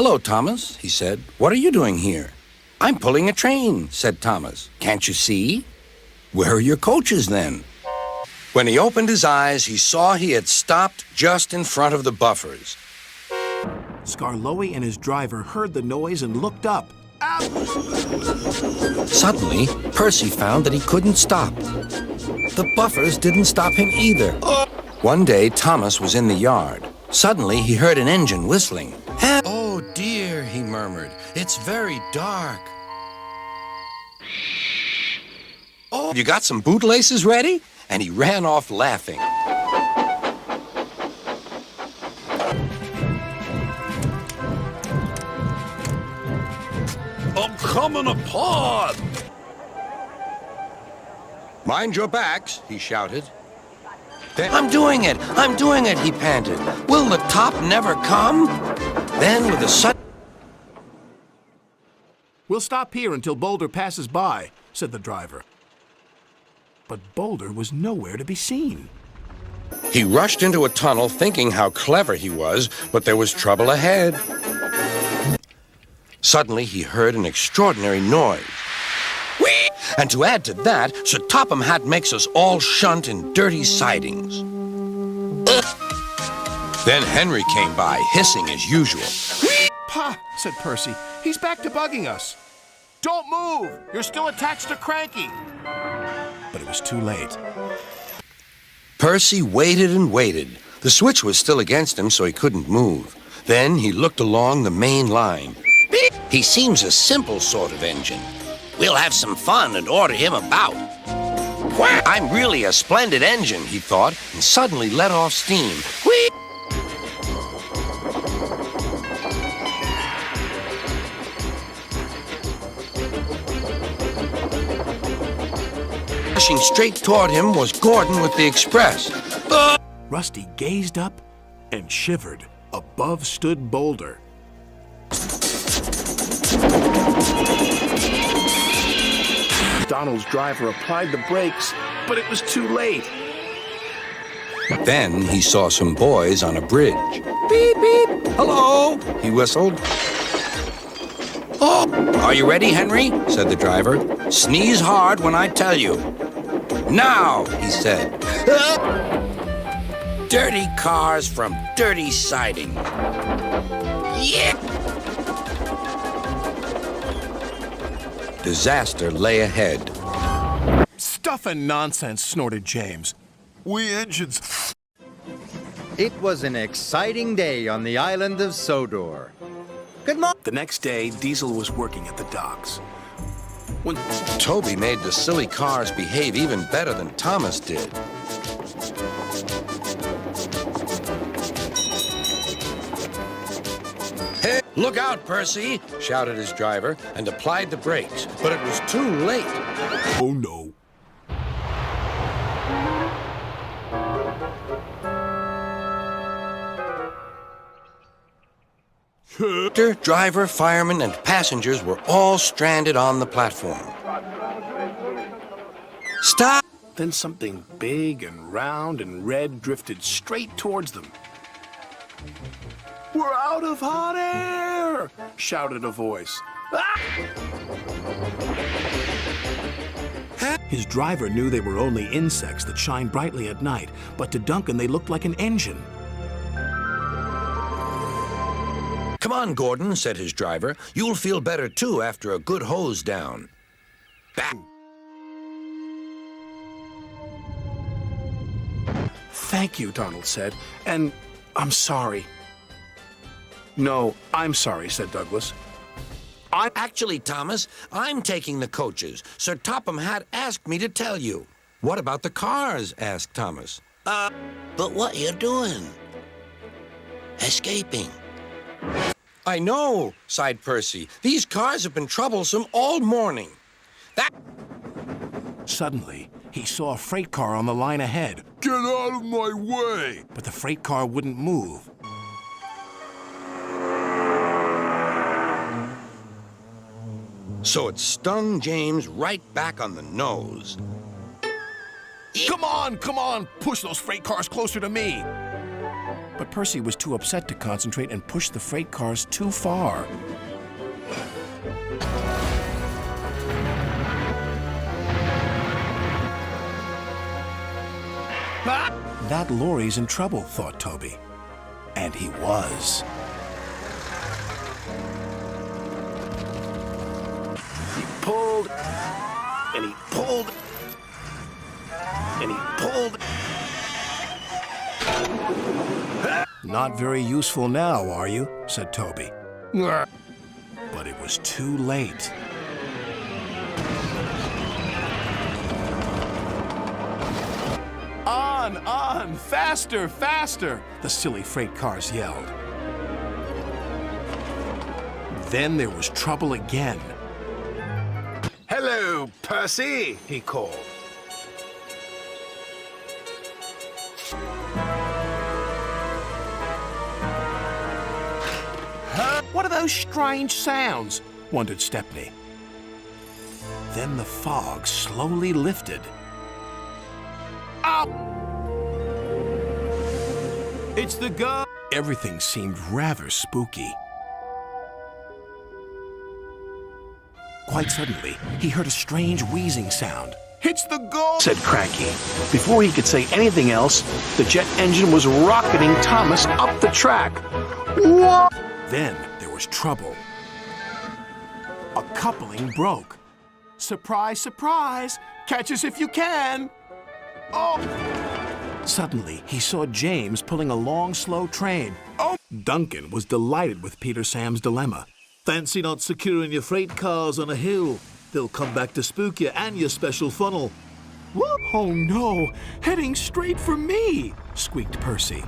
"Hello, Thomas," he said. "What are you doing here?" "I'm pulling a train," said Thomas. "Can't you see?" "Where are your coaches, then?" When he opened his eyes, he saw he had stopped just in front of the buffers. Skarloey and his driver heard the noise and looked up. Suddenly, Percy found that he couldn't stop. The buffers didn't stop him either. One day, Thomas was in the yard. Suddenly, he heard an engine whistling. "Oh, dear," he murmured. "It's very dark." "Oh, you got some bootlaces ready?" And he ran off laughing. I'm coming apart! "Mind your backs," he shouted. Then, I'm doing it, he panted. "Will the top never come?" Then, with a sudden... "We'll stop here until Boulder passes by," said the driver. But Boulder was nowhere to be seen. He rushed into a tunnel thinking how clever he was, but there was trouble ahead. Suddenly, he heard an extraordinary noise. Whee! And to add to that, Sir Topham Hatt makes us all shunt in dirty sidings. Then Henry came by, hissing as usual. Whee! "Pa," said Percy, "he's back to bugging us." "Don't move! You're still attached to Cranky." But it was too late. Percy waited and waited. The switch was still against him, so he couldn't move. Then he looked along the main line. Beep! He seems a simple sort of engine. We'll have some fun and order him about. Quack! I'm really a splendid engine, he thought, and suddenly let off steam. Whee! Rushing straight toward him was Gordon with the express. Rusty gazed up and shivered. Above stood Boulder. Donald's driver applied the brakes, but it was too late. Then he saw some boys on a bridge. "Beep, beep, hello," he whistled. "Oh, are you ready, Henry?" said the driver. "Sneeze hard when I tell you." "Now," he said. Dirty cars from dirty siding. Yeah. Disaster lay ahead. "Stuff and nonsense," snorted James. "We engines..." It was an exciting day on the island of Sodor. Good morning. The next day, Diesel was working at the docks. When Toby made the silly cars behave even better than Thomas did. "Hey, look out, Percy!" shouted his driver and applied the brakes, but it was too late. Oh no. Conductor, driver, firemen, and passengers were all stranded on the platform. "Stop!" Then something big and round and red drifted straight towards them. "We're out of hot air!" shouted a voice. Ah! His driver knew they were only insects that shine brightly at night, but to Duncan they looked like an engine. "Come on, Gordon," said his driver. "You'll feel better, too, after a good hose down." Back. "Thank you," Donald said, "and I'm sorry." "No, I'm sorry," said Douglas. Actually, Thomas, I'm taking the coaches. Sir Topham Hatt asked me to tell you." "What about the cars?" asked Thomas. But what you doing?" "Escaping." "I know," sighed Percy. "These cars have been troublesome all morning." Suddenly, he saw a freight car on the line ahead. Get out of my way! But the freight car wouldn't move. So it stung James right back on the nose. Come on, push those freight cars closer to me." But Percy was too upset to concentrate and pushed the freight cars too far. That lorry's in trouble, thought Toby. And he was. He pulled, and he pulled, and he pulled. Not very useful now, are you? Said Toby. But it was too late. On! Faster, faster! The silly freight cars yelled. Then there was trouble again. Hello, Percy, he called. What are those strange sounds? Wondered Stepney. Then the fog slowly lifted. Up! It's the gun! Everything seemed rather spooky. Quite suddenly, he heard a strange wheezing sound. It's the ghost! Said Cranky. Before he could say anything else, the jet engine was rocketing Thomas up the track. What? Then there was trouble. A coupling broke. Surprise, surprise! Catch us if you can! Oh! Suddenly, he saw James pulling a long, slow train. Oh! Duncan was delighted with Peter Sam's dilemma. Fancy not securing your freight cars on a hill. They'll come back to spook you and your special funnel. Oh no! Heading straight for me! Squeaked Percy.